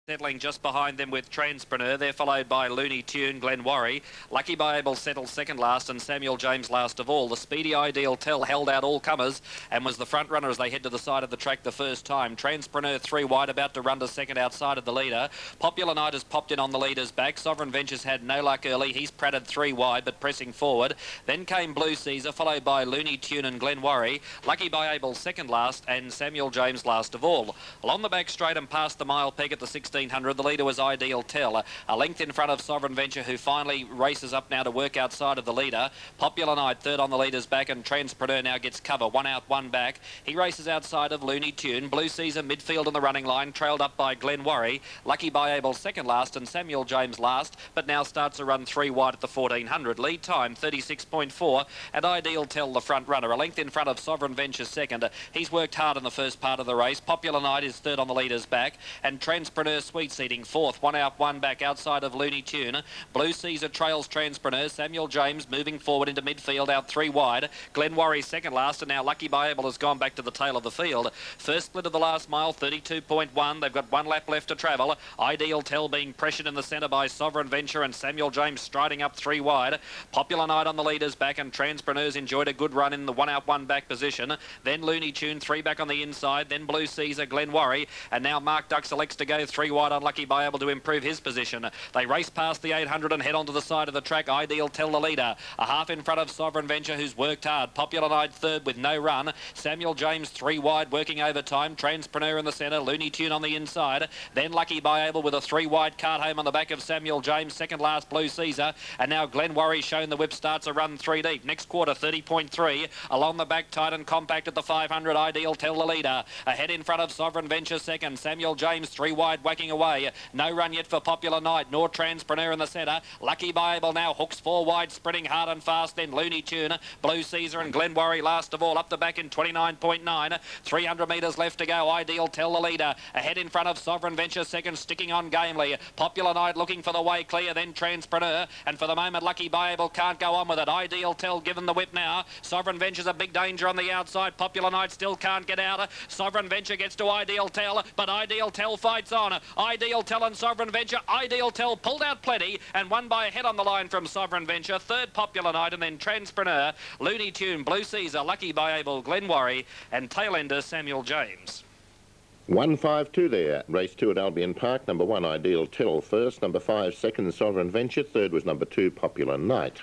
Settling just behind them with Transpreneur. They're followed by Looney Tune, Glenwarry. Lucky by Able settled second last and Samuel James last of all. The Speedy Ideal Tell held out all comers and was the front runner as they head to the side of the track the first time. Transpreneur 3 wide, about to run to second outside of the leader. Popular Night has popped in on the leader's back. Sovereign Ventures had no luck early. He's pratted 3 wide but pressing forward. Then came Blue Caesar, followed by Looney Tune and Glenwarry. Lucky by Able second last and Samuel James last of all. Along the back straight and past the mile peg at the 1600, the leader was Ideal Tell, a length in front of Sovereign Venture, who finally races up now to work outside of the leader. Popular Night third on the leader's back, and Transpreneur now gets cover, 1 out, 1 back. He races outside of Looney Tune. Blue Caesar midfield in the running line, trailed up by Glenwarry. Lucky by Able second last and Samuel James last, but now starts to run 3 wide at the 1400. Lead time 36.4, and Ideal Tell the front runner, a length in front of Sovereign Venture second. He's worked hard in the first part of the race. Popular Night is third on the leader's back, and Transpreneur Sweet Seating fourth, 1 out, 1 back outside of Looney Tune. Blue Caesar trails Transpreneur. Samuel James moving forward into midfield, out 3 wide. Glenwarry second last, and now Lucky by Able has gone back to the tail of the field. First split of the last mile, 32.1. They've got 1 lap left to travel. Ideal Tell being pressured in the centre by Sovereign Venture, and Samuel James striding up 3 wide. Popular Night on the leader's back, and Transpreneurs enjoyed a good run in the 1 out, 1 back position. Then Looney Tune 3 back on the inside. Then Blue Caesar, Glenwarry, and now Mark Duck selects to go 3 wide on Lucky by Able to improve his position. They race past the 800 and head onto the side of the track. Ideal Tell the leader, a half in front of Sovereign Venture, who's worked hard. Popular Night third with no run. Samuel James 3 wide, working overtime. Transpreneur in the centre. Looney Tune on the inside. Then Lucky by Able with a 3 wide cart home on the back of Samuel James. Second last Blue Caesar, and now Glenwarry shown the whip, starts a run 3 deep. Next quarter 30.3. Along the back tight and compact at the 500. Ideal Tell the leader, ahead in front of Sovereign Venture second. Samuel James 3 wide, whacking away. No run yet for Popular Night, nor Transpreneur in the centre. Lucky by Able now hooks 4 wide, sprinting hard and fast. Then Looney Tune, Blue Caesar and Glenwarry last of all, up the back in 29.9. 300 metres left to go. Ideal Tell the leader, ahead in front of Sovereign Venture second, sticking on gamely. Popular Night looking for the way clear, then Transpreneur, and for the moment Lucky by Able can't go on with it. Ideal Tell given the whip now. Sovereign Venture's a big danger on the outside. Popular Night still can't get out. Sovereign Venture gets to Ideal Tell, but Ideal Tell fights on. Ideal Tell and Sovereign Venture. Ideal Tell pulled out plenty and won by a head on the line from Sovereign Venture. Third Popular Night, and then Transpreneur, Looney Tune, Blue Caesar, Lucky by Able, Glenwarry, and tailender Samuel James. 1-5-2 there. Race 2 at Albion Park. Number 1, Ideal Tell first. Number 5, second, Sovereign Venture. Third was number 2, Popular Night.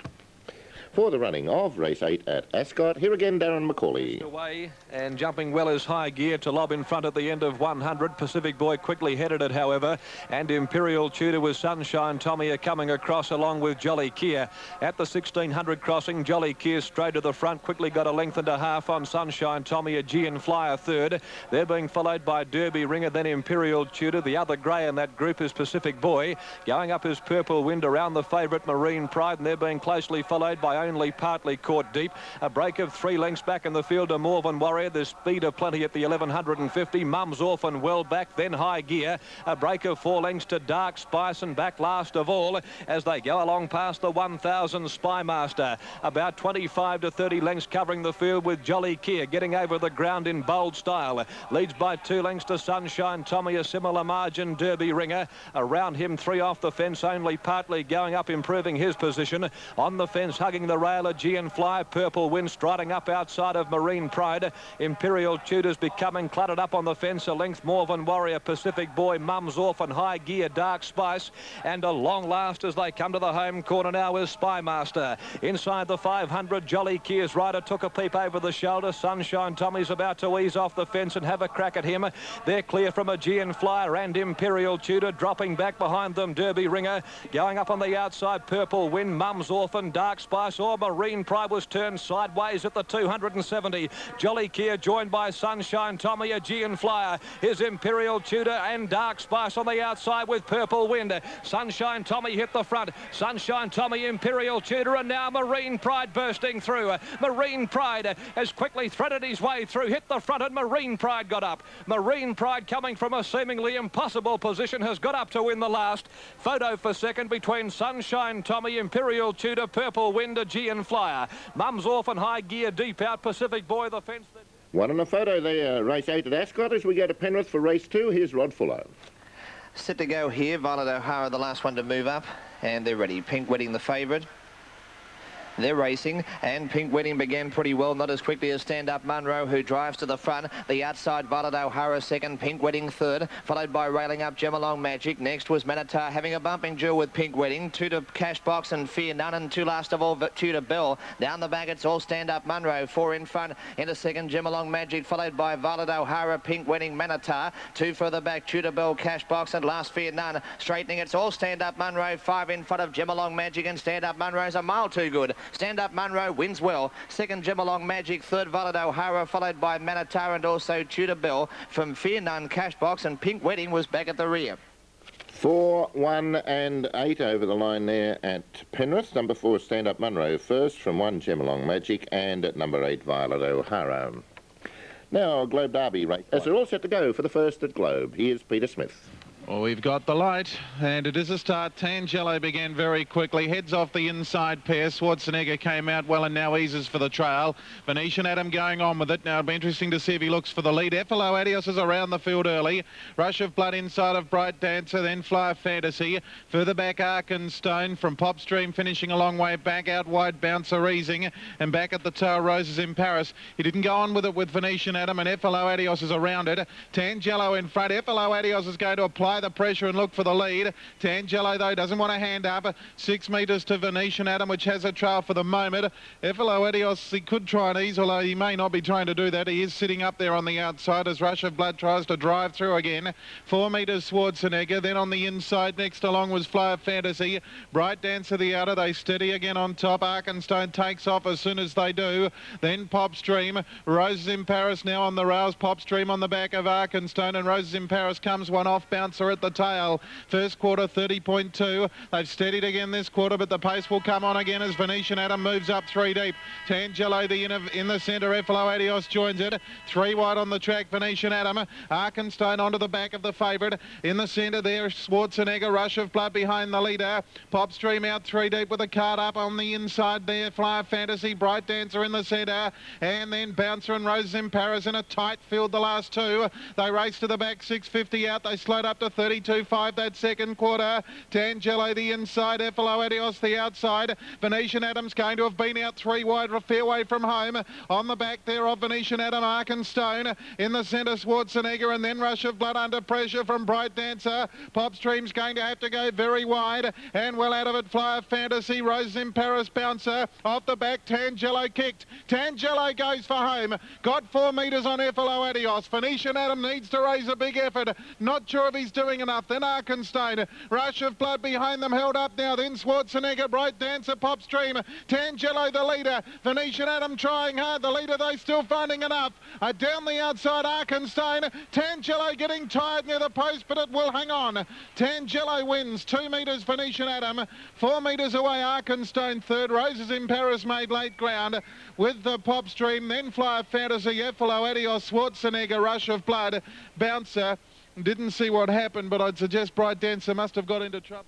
For the running of race 8 at Ascot, here again Darren McCauley. Away and jumping well is High Gear to lob in front at the end of 100. Pacific Boy quickly headed it, however, and Imperial Tudor with Sunshine Tommy are coming across along with Jolly Keir. At the 1600 crossing, Jolly Keir straight to the front, quickly got a length and a half on Sunshine Tommy, a G and Flyer third. They're being followed by Derby Ringer, then Imperial Tudor. The other grey in that group is Pacific Boy. Going up is Purple Wind around the favourite Marine Pride, and they're being closely followed by only Partly Caught Deep. A break of 3 lengths back in the field to Morven Warrior. There's speed of plenty at the 1150. Mum's off and well back, then High Gear. A break of 4 lengths to Dark Spice, and back last of all as they go along past the 1000 Spymaster. About 25 to 30 lengths covering the field with Jolly Keir getting over the ground in bold style. Leads by 2 lengths to Sunshine Tommy, a similar margin Derby Ringer. Around him 3 off the fence, only Partly going up, improving his position. On the fence, hugging the rail, G and Fly, Purple Wind striding up outside of Marine Pride. Imperial Tudor's becoming cluttered up on the fence, a length Morven Warrior, Pacific Boy, Mum's Off and High Gear, Dark Spice, and a long last as they come to the home corner now is Spymaster. Inside the 500, Jolly Keir's rider took a peep over the shoulder. Sunshine Tommy's about to ease off the fence and have a crack at him. They're clear from a G and Flyer and Imperial Tudor, dropping back behind them Derby Ringer. Going up on the outside, Purple Wind, Mum's Off and Dark Spice, or Marine Pride was turned sideways at the 270. Jolly Keir joined by Sunshine Tommy, a G and Flyer. His Imperial Tudor and Dark Spice on the outside with Purple Wind. Sunshine Tommy hit the front. Sunshine Tommy, Imperial Tudor, and now Marine Pride bursting through. Marine Pride has quickly threaded his way through, hit the front, and Marine Pride got up. Marine Pride, coming from a seemingly impossible position, has got up to win the last. Photo for second between Sunshine Tommy, Imperial Tudor, Purple Wind, a G and Flyer. Mum's Off and High Gear deep out. Pacific Boy the fence. One in a photo there, race 8 at Ascot. As we go to Penrith for race 2, here's Rod Fuller. Set to go here. Violet O'Hara, the last one to move up, and they're ready. Pink Wedding, the favourite. They're racing, and Pink Wedding began pretty well, not as quickly as Stand Up Munro, who drives to the front. The outside, Violet O'Hara second, Pink Wedding third, followed by Railing Up Gemalong Magic. Next was Manitar having a bumping duel with Pink Wedding. 2 to Cashbox and Fear None, and 2 last of all, Tudor Bell. Down the back, it's all Stand Up Munro. 4 in front, into second, Gemalong Magic, followed by Violet O'Hara, Pink Wedding, Manitar. 2 further back, Tudor Bell, Cashbox, and last Fear None. Straightening, it's all Stand Up Munro. 5 in front of Gemalong Magic, and Stand Up Munro's a mile too good. Stand Up Munro wins well. Second, Gemalong Magic. Third, Violet O'Hara, followed by Manitar and also Tudor Bell. From Fear None, Cashbox, and Pink Wedding was back at the rear. 4, 1 and 8 over the line there at Penrith. Number 4, Stand Up Munro first from 1, Gemalong Magic, and at number 8, Violet O'Hara. Now, Globe Derby race. As they're all set to go for the first at Globe, here's Peter Smith. Well, we've got the light, and it is a start. Tangelo began very quickly, heads off the inside pair. Schwarzenegger came out well and now eases for the trail. Venetian Adam going on with it. Now, it'll be interesting to see if he looks for the lead. FLO Adios is around the field early. Rush of Blood inside of Bright Dancer, then Flyer Fantasy. Further back, Arkenstone from Popstream, finishing a long way back. Out wide, Bouncer easing, and back at the tail, Roses in Paris. He didn't go on with it with Venetian Adam, and FLO Adios is around it. Tangelo in front. FLO Adios is going to apply the pressure and look for the lead. Tangelo, though, doesn't want to hand up. 6 metres to Venetian Adam, which has a trail for the moment. FLO Adios, he could try and ease, although he may not be trying to do that. He is sitting up there on the outside as Rush of Blood tries to drive through again. 4 metres Schwarzenegger. Then on the inside, next along was Flyer Fantasy. Bright Dancer the outer. They steady again on top. Arkenstone takes off as soon as they do. Then Popstream. Roses in Paris now on the rails. Popstream on the back of Arkenstone, and Roses in Paris comes one off. Bouncer at the tail. First quarter 30.2. They've steadied again this quarter, but the pace will come on again as Venetian Adam moves up 3 deep. Tangelo in the centre. FLO Adios joins it. 3 wide on the track. Venetian Adam. Arkenstone onto the back of the favourite. In the centre there, Schwarzenegger. Rush of Blood behind the leader. Popstream out 3 deep with a card up on the inside there. Flyer Fantasy. Bright Dancer in the centre. And then Bouncer and Roses in Paris in a tight field, the last 2. They race to the back. 6.50 out. They slowed up to 32.5 that second quarter. Tangelo the inside, FLO Adios the outside. Venetian Adam's going to have been out 3 wide, a fair way from home. On the back there of Venetian Adam, Arkenstone. In the centre, Schwarzenegger, and then Rush of Blood under pressure from Bright Dancer. Popstream's going to have to go very wide, and well out of it, Flyer Fantasy. Roses in Paris, Bouncer. Off the back, Tangelo kicked. Tangelo goes for home. Got 4 metres on FLO Adios. Venetian Adam needs to raise a big effort. Not sure if he's doing enough. Then Arkenstone. Rush of Blood behind them, held up now. Then Schwarzenegger, Bright Dancer, Popstream. Tangelo the leader. Venetian Adam trying hard. The leader, though, still finding enough. Down the outside, Arkenstone. Tangelo getting tired near the post, but it will hang on. Tangelo wins. 2 metres, Venetian Adam. 4 metres away, Arkenstone third. Roses in Paris made late ground with the Popstream. Then Flyer Fantasy, FLO Adios, Schwarzenegger, Rush of Blood, Bouncer. Didn't see what happened, but I'd suggest Bright Dancer must have got into trouble.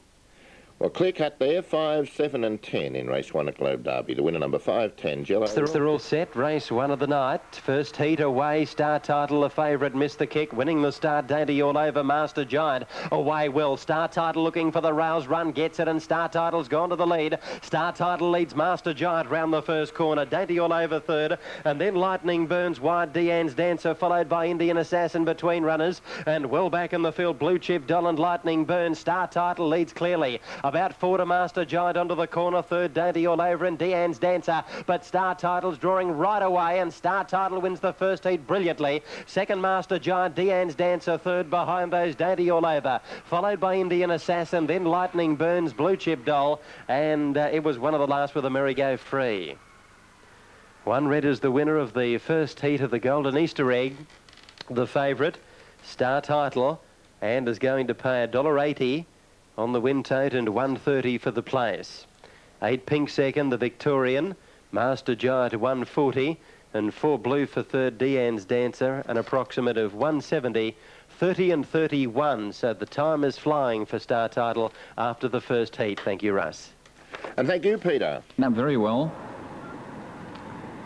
Well, clear cut there, 5, 7 and 10 in race 1 at Globe Derby. The winner, number 5, Tangelo. They're all set. Race 1 of the night. First heat away. Star Title, the favourite, missed the kick. Winning the start, Dainty All Over, Master Giant. Away well. Star Title looking for the rails run. Gets it, and Star Title's gone to the lead. Star Title leads Master Giant round the first corner. Dainty All Over third. And then Lightning Burns wide. Deanne's Dancer, followed by Indian Assassin between runners. And well back in the field, Blue Chip Doll and Lightning Burns. Star Title leads clearly. About 4 to Master Giant onto the corner. Third, Dainty All Over and Deanne's Dancer. But Star Title's drawing right away, and Star Title wins the first heat brilliantly. Second, Master Giant, Deanne's Dancer. Third behind those, Dainty All Over. Followed by Indian Assassin, then Lightning Burns, Blue Chip Doll. And it was one of the last with a Merry-Go Free. One Red is the winner of the first heat of the Golden Easter Egg. The favourite, Star Title, and is going to pay $1.80 on the win tote and $1.30 for the place. 8 Pink second, the Victorian. Master Giant $1.40 and 4 Blue for third, Deanne's Dancer, an approximate of $1.70. 30 and 31, so the time is flying for Star Title after the first heat. Thank you, Russ. And thank you, Peter. Now, very well.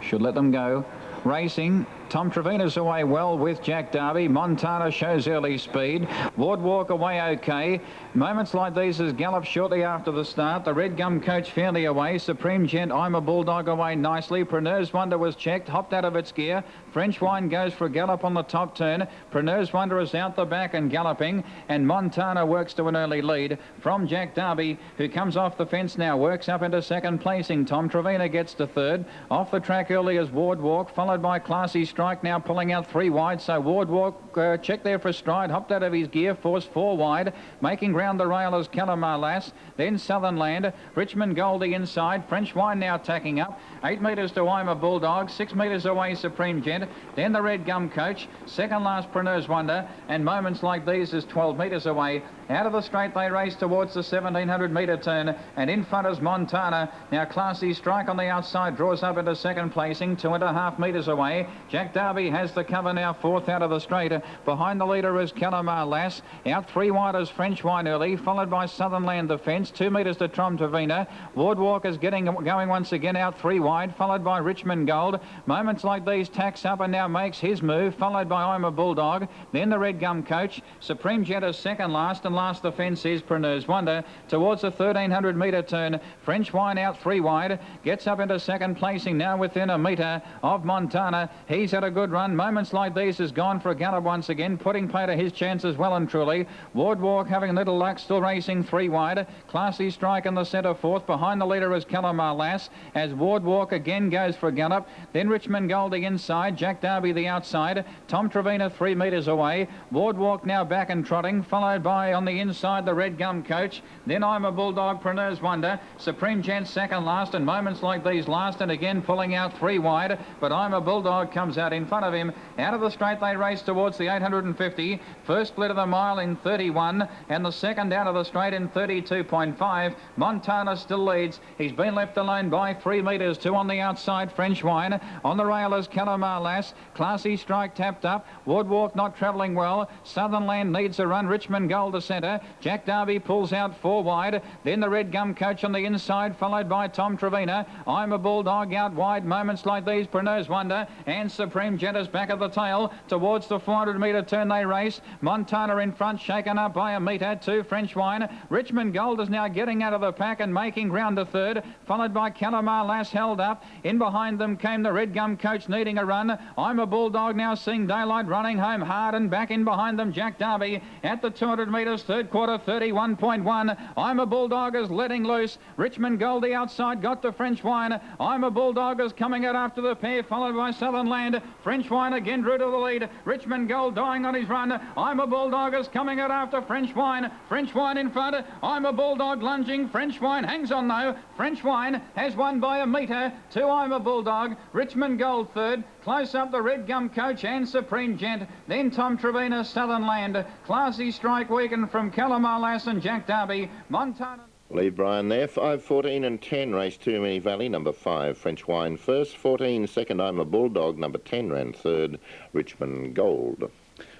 Should let them go. Racing Tom Trevina's away well with Jack Derby. Montana shows early speed. Wardwalk away okay. Moments like these as Gallop shortly after the start. The Red Gum Coach fairly away. Supreme Gent, I'm a Bulldog away nicely. Preneur's Wonder was checked, hopped out of its gear. French Wine goes for a gallop on the top turn. Preneur's Wonder is out the back and galloping, and Montana works to an early lead from Jack Derby, who comes off the fence now, works up into second placing. Tom Trevina gets to third. Off the track early is Wardwalk, followed by Classy Strike, now pulling out 3 wide. So Wardwalk checked there for stride, hopped out of his gear, forced 4 wide. Making round the rail is Calamar Lass, then Southern Land, Richmond Goldie inside. French Wine now tacking up. 8 metres to I'm a Bulldog, 6 metres away Supreme Gent, then the Red Gum Coach, second last Preneur's Wonder, and moments like these is 12 metres away. Out of the straight they race towards the 1700 metre turn, and in front is Montana. Now Classy Strike on the outside draws up into second placing, 2.5 metres away. Jack Derby has the cover now, fourth out of the straight. Behind the leader is Calamar Lass. Out 3 wide is French Wine early, followed by Southern Land the fence, 2 metres to Tom Trevina. Wardwalk is going once again, out 3 wide, followed by Richmond Gold. Moments like these tacks up and now makes his move, followed by I'm a Bulldog, then the Red Gum Coach. Supreme Jet is second last, and last the fence is Preneur's Wonder. Towards the 1300 metre turn, French Wine out 3 wide, gets up into second placing now within a metre of Montana. He's had a good run. Moments like these has gone for a gallop once again, putting play to his chances well and truly. Wardwalk having a little luck, still racing 3 wide. Classy Strike in the centre fourth. Behind the leader is Calamar Lass, as Wardwalk again goes for a gallop. Then Richmond Goldie inside, Jack Derby the outside. Tom Trevina 3 metres away. Wardwalk now back and trotting, followed by on the inside the Red Gum Coach. Then I'm a Bulldog, Preneur's Wonder. Supreme Gent second last, and moments like these last, and again pulling out 3 wide. But I'm a Bulldog comes out in front of him. Out of the straight they race towards the 850. First split of the mile in 31, and the second out of the straight in 32.5. Montana still leads. He's been left alone by 3 metres. 2 on the outside, French Wine. On the rail is Calamar Lass. Classy Strike tapped up. Woodwalk not travelling well. Southern Land needs a run. Richmond Gold to centre. Jack Derby pulls out 4 wide. Then the Red Gum Coach on the inside, followed by Tom Trevina. I'm a Bulldog out wide. Moments like these, Preneur's Wonder and Supreme Jet is back at the tail. Towards the 400 metre turn they race. Montana in front, shaken up by a metre. 2 French Wine. Richmond Gold is now getting out of the pack and making ground to third, followed by Calamar Lass held up. In behind them came the Red Gum Coach needing a run. I'm a Bulldog now seeing daylight, running home hard, and back in behind them Jack Derby at the 200 metres, third quarter 31.1. I'm a Bulldog is letting loose. Richmond Goldie outside got the French Wine. I'm a Bulldog is coming out after the pair, followed by Southern Land. French Wine again drew to the lead. Richmond Gold dying on his run. I'm a Bulldog is coming out after French Wine. French Wine in front. I'm a Bulldog lunging. French Wine hangs on though. French Wine has won by a metre. 2 I'm a Bulldog. Richmond Gold third. Close up the Red Gum Coach and Supreme Gent. Then Tom Trevina, Southern Land. Classy Strike weakened from Calamar Lass and Jack Derby. Montana. Leave Brian there. 5, 14 and 10 race Toomey Valley. Number 5 French Wine first. 14 second I'm a Bulldog. Number 10 ran third Richmond Gold.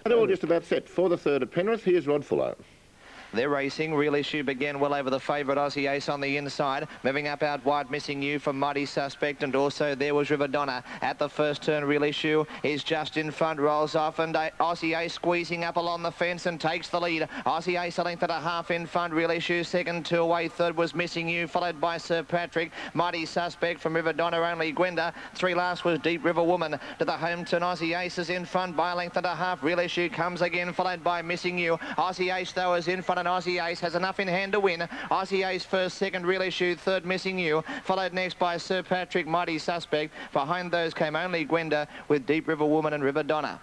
They're all just about set for the third at Penrith. Here's Rod Fuller. They're racing. Real Issue began well over the favourite Aussie Ace on the inside. Moving up out wide, Missing You from Mighty Suspect, and also there was River Donna. At the first turn, Real Issue is just in front, rolls off, and Aussie Ace squeezing up along the fence and takes the lead. Aussie Ace a length and a half in front. Real Issue second, 2 away. Third was Missing You, followed by Sir Patrick. Mighty Suspect from River Donna, only Gwenda. 3 last was Deep River Woman. To the home turn, Aussie Ace is in front by a length and a half. Real Issue comes again, followed by Missing You. Aussie Ace, though, is in front, and Aussie Ace has enough in hand to win. Aussie Ace first, second Real Issue, third Missing You, followed next by Sir Patrick, Mighty Suspect. Behind those came only Gwenda with Deep River Woman and River Donna.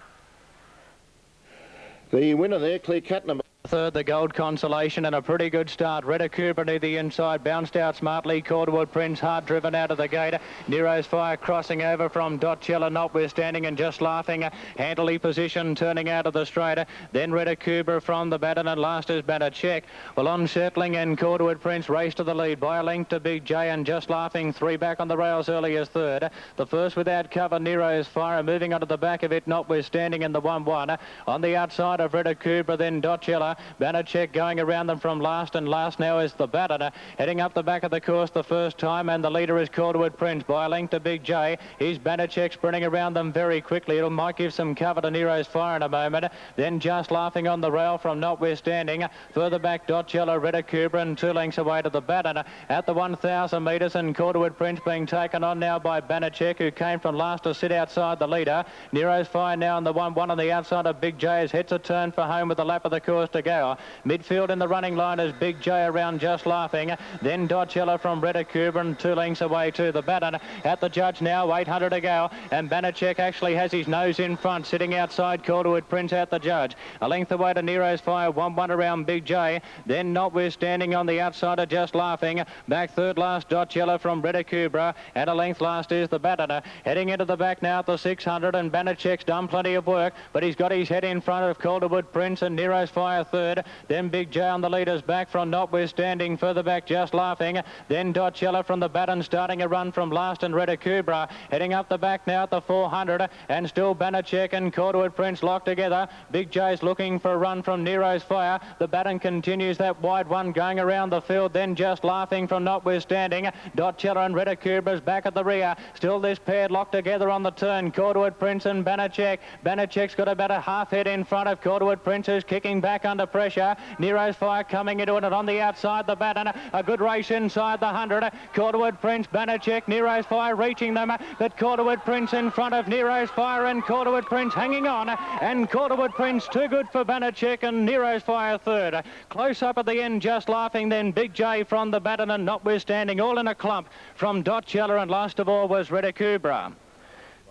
The winner there, clear cut number third, the Gold Consolation, and a pretty good start. Retta Cooper near the inside, bounced out smartly. Cordwood Prince hard driven out of the gate. Nero's Fire crossing over from Dotchella, notwithstanding, and Just Laughing. Handily position, turning out of the straight. Then Retta Cooper from the baton, and last is Banner Check. Well, unsettling, and Cordwood Prince race to the lead by a length to Big J, and Just Laughing 3 back on the rails early as third. The first without cover, Nero's Fire, moving onto the back of it, notwithstanding, in the 1-1. On the outside of Retta Cooper, then Dotchella. Banachek going around them from last, and last now is the Battler. Heading up the back of the course the first time, and the leader is Calderwood Prince by a length to Big J. He's Banachek sprinting around them very quickly. It might give some cover to Nero's Fire in a moment. Then Just Laughing on the rail from Notwithstanding. Further back, Dot Yellow, Redder Cooper, and 2 lengths away to the Battler at the 1,000 metres, and Calderwood Prince being taken on now by Banachek, who came from last to sit outside the leader. Nero's Fire now on the 1-1 on the outside of Big J as hits a turn for home with the lap of the course to go. Midfield in the running line is Big J around Just Laughing. Then Dot Yellow from Redder Cooper, and 2 lengths away to the Battler at the judge now, 800 to go, and Banachek actually has his nose in front, sitting outside Calderwood Prince at the judge. A length away to Nero's Fire, 1-1 around Big J. Then Notwithstanding on the outside of Just Laughing. Back third last, Dot Yellow from Redder Cooper, and a length last is the Battler. Heading into the back now at the 600, and Banachek's done plenty of work, but he's got his head in front of Calderwood Prince, and Nero's Fire third. Then Big J on the leader's back from Notwithstanding. Further back, Just Laughing. Then Dot Yellow from the Baton starting a run from last, and Redder Cooper heading up the back now at the 400, and still Banachek and Calderwood Prince locked together. Big J's looking for a run from Nero's Fire. The Baton continues that wide one going around the field. Then Just Laughing from Notwithstanding. Dot Yellow and Redder Cooper's back at the rear. Still this pair locked together on the turn. Calderwood Prince and Banachek. Banachek's got about a half head in front of Calderwood Prince, who's kicking back under pressure. Nero's Fire coming into it, and on the outside the Baton. A good race inside the 100. Calderwood Prince, Banachek, Nero's Fire reaching them, but Calderwood Prince in front of Nero's Fire, and Calderwood Prince hanging on, and Calderwood Prince too good for Banachek, and Nero's Fire third. Close up at the end, Just Laughing, then Big J from the Baton, and Notwithstanding, all in a clump from Dot Yellow, and last of all was Redder Cooper.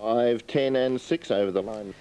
5, 10 and 6 over the line.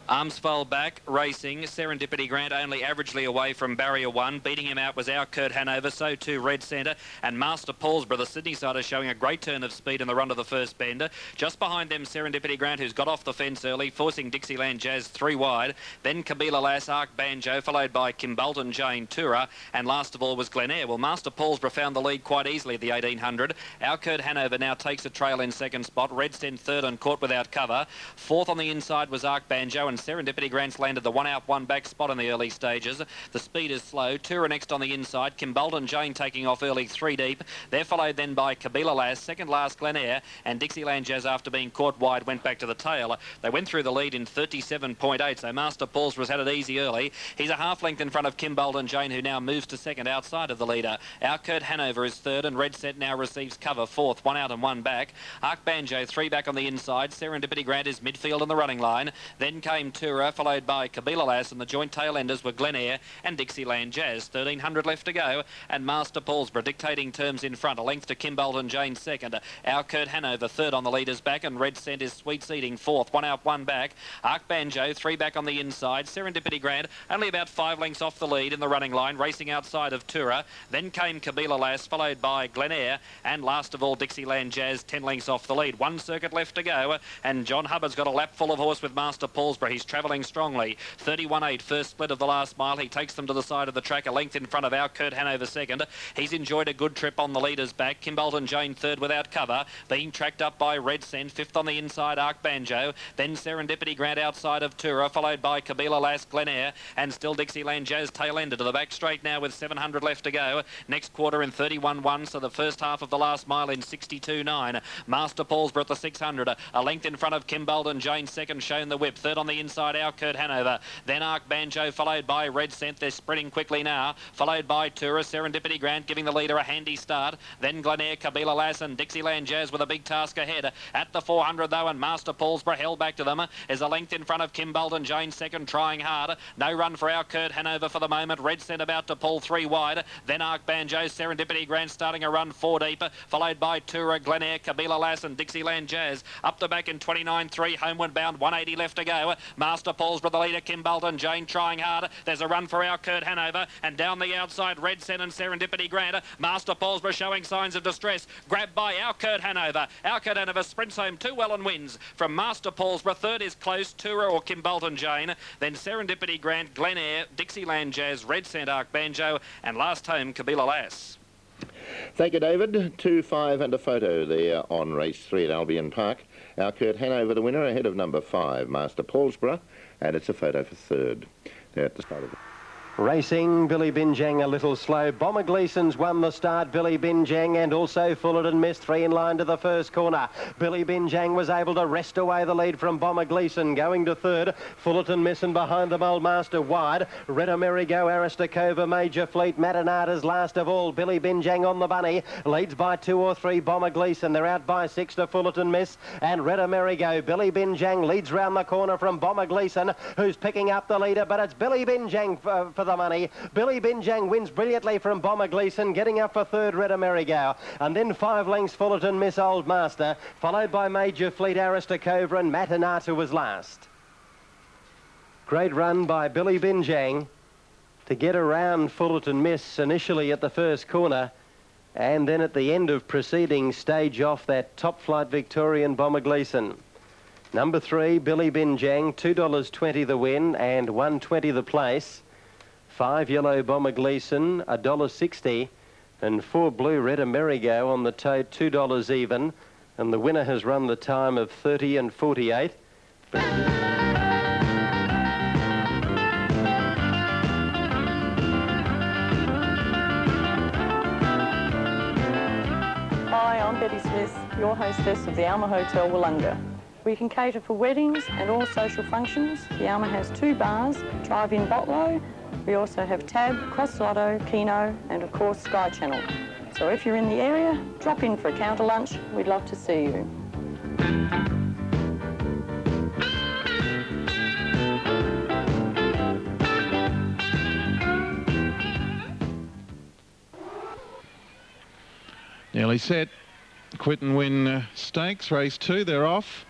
Armsfold back, racing. Serendipity Grant only averagely away from barrier 1. Beating him out was our Kurt Hanover, so too Red Centre. And Master Paulsborough, the Sydney sider, showing a great turn of speed in the run to the first bender. Just behind them, Serendipity Grant, who's got off the fence early, forcing Dixieland Jazz 3 wide. Then Kabila Lass, Arc Banjo, followed by Kimbolton Jane Tura. And last of all was Glenair. Well, Master Paulsborough found the lead quite easily at the 1800. Our Kurt Hanover now takes a trail in second spot. Red Centre third and caught without cover. Fourth on the inside was Arc Banjo, and Serendipity Grant's landed the 1 out, 1 back spot in the early stages. The speed is slow. Tura next on the inside. Kimbolton Jane taking off early 3 deep. They're followed then by Kabila Lass, second last Glenair, and Dixieland Jazz, after being caught wide, went back to the tail. They went through the lead in 37.8, so Master Paulsborough's had it easy early. He's a half length in front of Kimbolton Jane, who now moves to second outside of the leader. Our Kurt Hanover is third, and Red Set now receives cover fourth, 1 out and 1 back. Arc Banjo 3 back on the inside. Serendipity Grant is midfield in the running line. Then came Tura, followed by Kabila Lass, and the joint tail enders were Glenair and Dixieland Jazz. 1300 left to go, and Master Paulsborough dictating terms in front. A length to Kimbolton Jane second. Our Kurt Hanover third on the leader's back, and Red Cent is sweet seating fourth, 1 out, 1 back. Arc Banjo 3 back on the inside. Serendipity Grant only about 5 lengths off the lead in the running line, racing outside of Tura. Then came Kabila Lass, followed by Glenair, and last of all Dixieland Jazz, 10 lengths off the lead. 1 circuit left to go, and John Hubbard's got a lap full of horse with Master Paulsborough. He's travelling strongly. 31.8, first split of the last mile. He takes them to the side of the track, a length in front of our Kurt Hanover second. He's enjoyed a good trip on the leader's back. Kimbolton Jane third without cover, being tracked up by Red Cent. Fifth on the inside, Arc Banjo. Then Serendipity Grant outside of Tura, followed by Kabila Lass, Glenair, and still Dixieland Jazz tail ender to the back straight now with 700 left to go. Next quarter in 31.1, so the first half of the last mile in 62.9. Master Paulsborough at the 600, a length in front of Kimbolton Jane second, shown the whip. Third on the inside, our Kurt Hanover. Then Arc Banjo, followed by Red Cent. They're spreading quickly now, followed by Tura. Serendipity Grant giving the leader a handy start. Then Glenair, Kabila Lass and Dixieland Jazz with a big task ahead. At the 400 though, and Master Paulsborough held back to them, is a length in front of Kimbolton Jane second, trying hard. No run for our Kurt Hanover for the moment. Red Cent about to pull 3 wide. Then Arc Banjo, Serendipity Grant starting a run 4 deep, followed by Tura, Glenair, Kabila Lass and Dixieland Jazz. Up the back in 29.3, homeward bound, 180 left to go. Master Paulsborough the leader, Kimbolton Jane trying hard. There's a run for our Kurt Hanover, and down the outside Red Cent and Serendipity Grant. Master Paulsborough showing signs of distress, grabbed by our Kurt Hanover. Our Kurt Hanover sprints home too well and wins from Master Paulsborough. Third is close, Tura or Kimbolton Jane, then Serendipity Grant, Glenair, Dixieland Jazz, Red Cent, Arc Banjo, and last home Kabila Lass. Thank you, David. 2, 5 and a photo there on race 3 at Albion Park. Our Kurt Hanover the winner, ahead of number 5, Master Paulsborough, and it's a photo for third. There at the start of it. Racing, Billy Binjang a little slow. Bomber Gleeson's won the start, Billy Binjang, and also Fullerton missed 3 in line to the first corner. Billy Binjang was able to wrest away the lead from Bomber Gleeson. Going to third, Fullerton missing behind them, Old Master wide. Red Amerigo, Aristocova, Major Fleet, Matinata's last of all. Billy Binjang on the bunny, leads by 2 or 3 Bomber Gleeson. They're out by 6 to Fullerton Miss and Red Amerigo. Billy Binjang leads round the corner from Bomber Gleeson, who's picking up the leader, but it's Billy Binjang for the money. Billy Binjang wins brilliantly from Bomber Gleeson, getting up for third, Red Amerigo. And then 5 lengths, Fullerton Miss, Old Master, followed by Major Fleet, Aristocova, and Matinata was last. Great run by Billy Binjang to get around Fullerton Miss initially at the first corner, and then at the end of proceedings stage off that top flight Victorian Bomber Gleeson. Number 3, Billy Binjang, $2.20 the win and $1.20 the place. 5 yellow Bomber Gleeson, $1.60, and 4 blue Red Amerigo on the tote, $2 even, and the winner has run the time of 30 and 48. Hi, I'm Betty Smith, your hostess of the Alma Hotel Wollonga. We can cater for weddings and all social functions. The Alma has 2 bars, drive-in botlo. We also have Tab, Cross Lotto, Keno, and of course Sky Channel. So if you're in the area, drop in for a counter lunch. We'd love to see you. Nearly set. Quit and Win Stakes, race 2, they're off.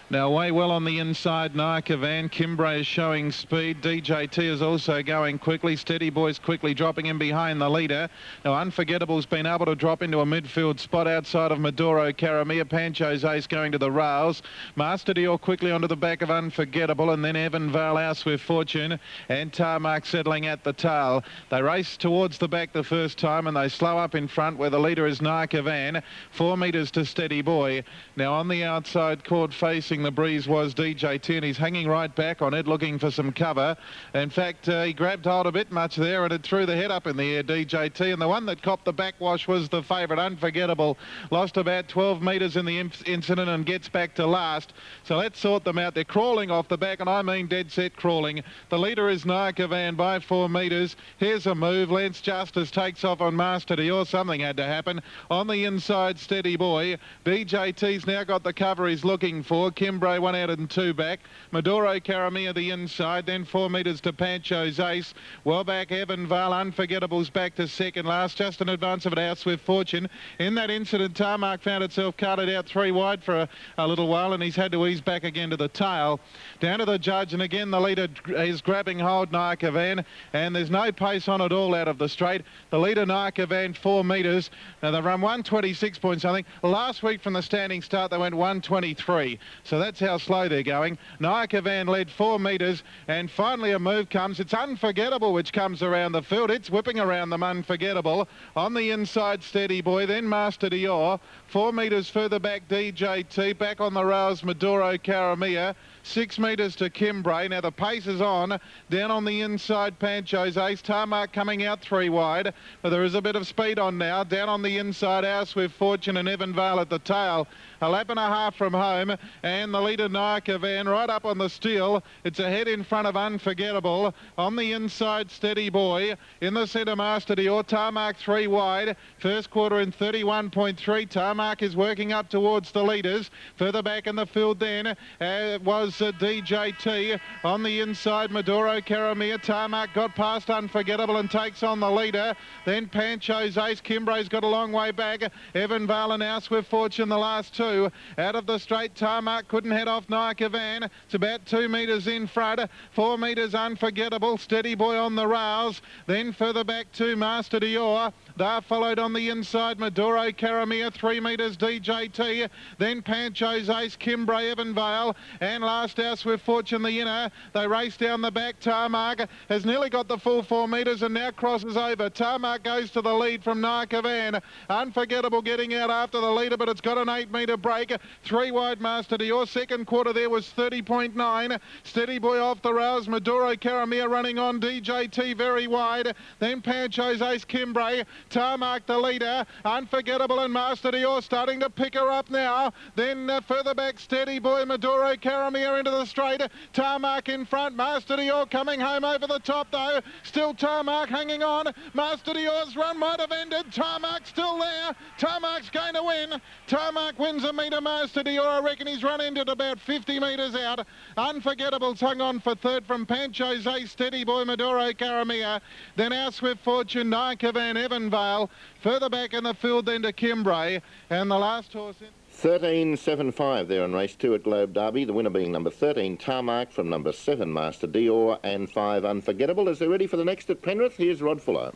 Now way well on the inside, Nike Van. Kimbray is showing speed. DJT is also going quickly. Steady Boy's quickly dropping in behind the leader. Now Unforgettable's been able to drop into a midfield spot outside of Maduro Caramia. Pancho's Ace going to the rails. Master Dior quickly onto the back of Unforgettable, and then Evan Vale House with Fortune and Tarmac settling at the tail. They race towards the back the first time and they slow up in front where the leader is Nike Van. 4 metres to Steady Boy. Now on the outside, court facing the breeze was DJT, and he's hanging right back on it looking for some cover. In fact, he grabbed hold a bit much there and it threw the head up in the air, DJT, and the one that copped the backwash was the favourite, Unforgettable. Lost about 12 metres in the incident and gets back to last. So let's sort them out. They're crawling off the back, and I mean dead set crawling. The leader is Nike Van by 4 metres. Here's a move. Lance Justice takes off on Master Dior. Something had to happen. On the inside, Steady Boy. DJT's now got the cover he's looking for. Kimbray 1 out and 2 back. Maduro Caramia the inside, then 4 metres to Pancho's Ace. Well back, Evan Vale. Unforgettable's back to second last, just in advance of it, House with Fortune. In that incident, Tarmac found itself carted out 3 wide for a little while, and he's had to ease back again to the tail. Down to the judge, and again the leader is grabbing hold, Nike Van, and there's no pace on at all out of the straight. The leader, Nike Van, 4 metres. Now they run 126 point something. Last week from the standing start they went 123. So that's how slow they're going. Nike Van led 4 metres, and finally a move comes. It's Unforgettable which comes around the field. It's whipping around them, Unforgettable. On the inside, Steady Boy, then Master Dior. 4 metres further back, DJT. Back on the rails, Maduro Caramia. 6 metres to Kimbray. Now the pace is on. Down on the inside, Pancho's Ace. Tarmac coming out 3 wide, but there is a bit of speed on now. Down on the inside, House with Fortune and Evan Vale at the tail. A lap and a half from home, and the leader, Nike Van, right up on the steel. It's ahead in front of Unforgettable. On the inside, Steady Boy. In the centre, Master Dior. Tarmac 3 wide. First quarter in 31.3. Tarmac is working up towards the leaders. Further back in the field then was DJT. On the inside, Maduro Caramia. Tarmac got past Unforgettable and takes on the leader. Then Pancho's Ace. Kimbray's got a long way back. Evan Vale and House with Fortune the last 2. Out of the straight, Tarmac couldn't head off Nike Van. It's about 2 metres in front. 4 metres Unforgettable. Steady Boy on the rails. Then further back to Master Dior. They're followed on the inside, Maduro Caramia. 3 metres DJT. Then Pancho's Ace, Kimbray, Evan Vale. And last last House with Fortune, the inner. They race down the back. Tarmac has nearly got the full 4 metres and now crosses over. Tarmac goes to the lead from Narcavan. Unforgettable getting out after the leader, but it's got an 8 metre break. 3 wide Master Dior. Second quarter there was 30.9. Steady Boy off the rails. Maduro Caramia running on. DJT very wide. Then Pancho's Ace Kimbre. Tarmac the leader. Unforgettable and Master Dior starting to pick her up now. Then further back, Steady Boy, Maduro Caramia into the straight. Tarmac in front. Master Dior coming home over the top though. Still Tarmac hanging on. Master Dior's run might have ended. Tarmac still there. Tarmac's going to win. Tarmac wins a metre. Master Dior, I reckon he's run into about 50 metres out. Unforgettable's hung on for third from Pancho's Ace, Steady Boy, Maduro Caramia. Then Our Swift Fortune, Narcavan, Evanvale. Further back in the field then to Kimbre. And the last horse in... 13.75 there in race 2 at Globe Derby. The winner being number 13, Tarmac, from number 7, Master Dior, and 5, Unforgettable. As they're ready for the next at Penrith, here's Rod Fuller.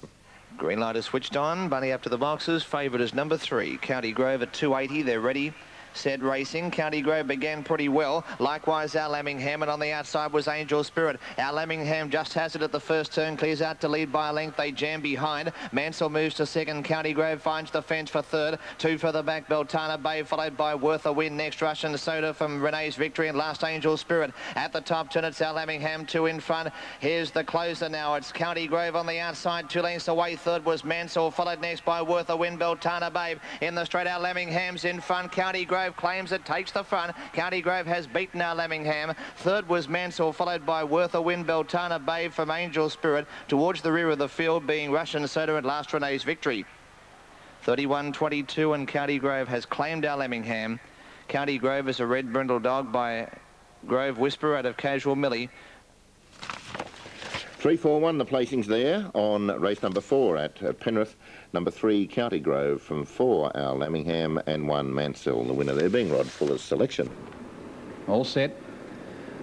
Green light is switched on. Bunny up to the boxes. Favourite is number 3, County Grove at 280. They're ready. Said racing. County Grove began pretty well. Likewise, Our Lammingham, and on the outside was Angel Spirit. Our Lammingham just has it at the first turn, clears out to lead by a length. They jam behind. Mansell moves to second. County Grove finds the fence for third. 2 further back, Beltana Bay, followed by Worth a Win. Next, Russian Soda from Renee's Victory, and last Angel Spirit. At the top turn, it's Our Lammingham, 2 in front. Here's the closer now. It's County Grove on the outside, 2 lengths away. Third was Mansell, followed next by Worth a Win, Beltana Babe. In the straight, Our Lammingham's in front. County Grove claims it, takes the front. County Grove has beaten Our Lammingham. Third was Mansell, followed by Worth a Win, Beltana Babe from Angel Spirit. Towards the rear of the field being Russian Soda and last Renee's Victory. 31.22, and County Grove has claimed Our Lammingham. County Grove is a red brindle dog by Grove Whisperer out of Casual Millie. 3-4-1 the placings there on race number 4 at Penrith. Number 3, County Grove, from 4, Our Lammingham, and 1, Mansell. The winner there being Rod Fuller's selection. All set.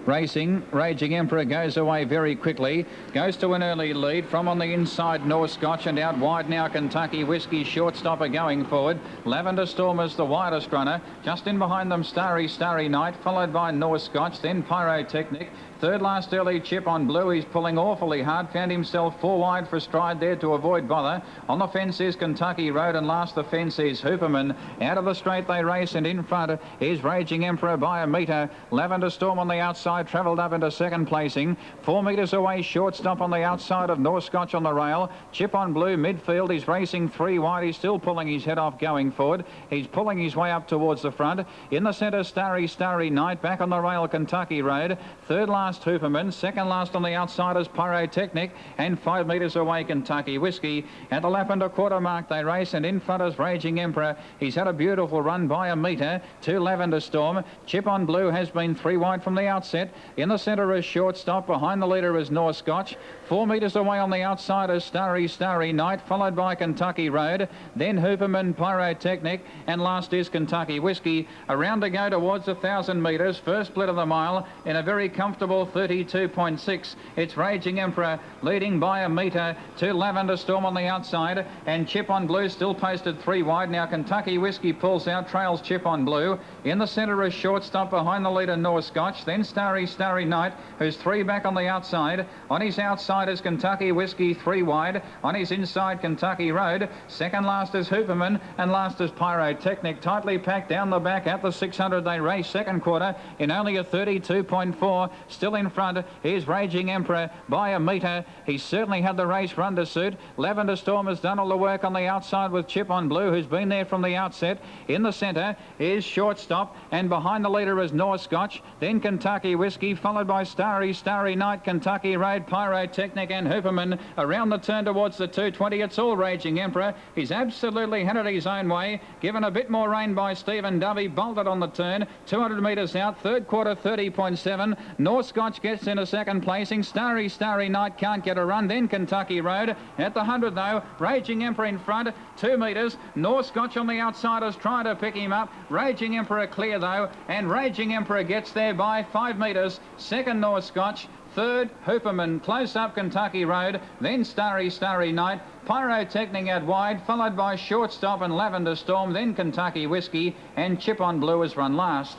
Racing, Raging Emperor goes away very quickly, goes to an early lead from on the inside North Scotch, and out wide now Kentucky Whiskey, shortstopper going forward. Lavender Storm is the widest runner, just in behind them Starry Night, followed by North Scotch, then Pyrotechnic. Third last early Chip on Blue. He's pulling awfully hard. Found himself 4 wide for stride there to avoid bother. On the fence is Kentucky Road, and last the fence is Hooperman. Out of the straight they race, and in front is Raging Emperor by a metre. Lavender Storm on the outside travelled up into second placing. 4 metres away, shortstop on the outside of North Scotch on the rail. Chip on Blue midfield. He's racing 3 wide. He's still pulling his head off going forward. He's pulling his way up towards the front. In the centre, Starry Night. Back on the rail, Kentucky Road. Third last Hooperman. Second last on the outside is Pyrotechnic, and 5 metres away Kentucky Whiskey. At the lap and a quarter mark they race, and in front is Raging Emperor. He's had a beautiful run by a metre to Lavender Storm. Chip on Blue has been 3 wide from the outset. In the centre is shortstop. Behind the leader is North Scotch. 4 metres away on the outside is Starry Night, followed by Kentucky Road. Then Hooperman, Pyrotechnic, and last is Kentucky Whiskey. Around to go towards 1,000 metres. First split of the mile in a very comfortable 32.6. It's Raging Emperor leading by a metre to Lavender Storm on the outside, and Chip on Blue still posted 3 wide. Now Kentucky Whiskey pulls out, trails Chip on Blue. In the centre is shortstop, behind the leader North Scotch, then Starry Night, who's 3 back on the outside. On his outside is Kentucky Whiskey, 3 wide. On his inside, Kentucky Road. Second last is Hooperman, and last is Pyrotechnic. Tightly packed down the back at the 600 they race second quarter in only a 32.4. Still in front is Raging Emperor by a metre. He certainly had the race run to suit. Lavender Storm has done all the work on the outside with Chip on Blue, who's been there from the outset. In the centre is shortstop, and behind the leader is North Scotch, then Kentucky Whiskey, followed by Starry Night, Kentucky Road, Pyrotechnic, and Hooperman. Around the turn towards the 220, it's all Raging Emperor. He's absolutely had it his own way, given a bit more rain by Stephen Dovey, bolted on the turn, 200 metres out, third quarter 30.7. North Scotch gets into second placing. Starry Night can't get a run. Then Kentucky Road. At the 100 though, Raging Emperor in front, 2 metres. North Scotch on the outsiders trying to pick him up. Raging Emperor clear though, and Raging Emperor gets there by 5 metres. Second North Scotch. Third, Hooperman, close up Kentucky Road, then Starry Night, Pyrotechnic out wide, followed by shortstop and Lavender Storm, then Kentucky Whiskey, and Chip on Blue has run last.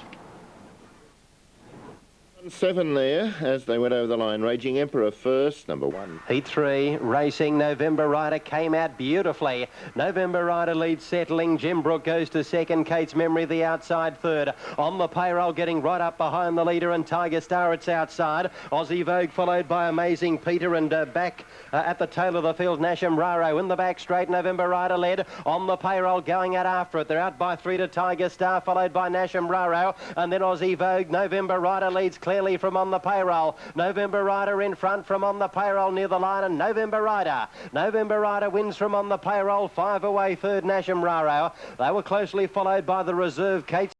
7 there as they went over the line. Raging Emperor first, number 1. Heat 3, racing. November Rider came out beautifully. November Rider leads settling. Jim Brook goes to second. Kate's Memory the outside third. On the payroll, getting right up behind the leader and Tiger Star, it's outside. Aussie Vogue followed by Amazing Peter and back at the tail of the field, Nasham Raro in the back straight. November Rider led. On the payroll, going out after it. They're out by 3 to Tiger Star, followed by Nasham Raro, and then Aussie Vogue. November Rider leads clearly from on the payroll. November Rider in front from on the payroll near the line, and November Rider wins from on the payroll. 5 away third, Nasham Raro. They were closely followed by the reserve Kate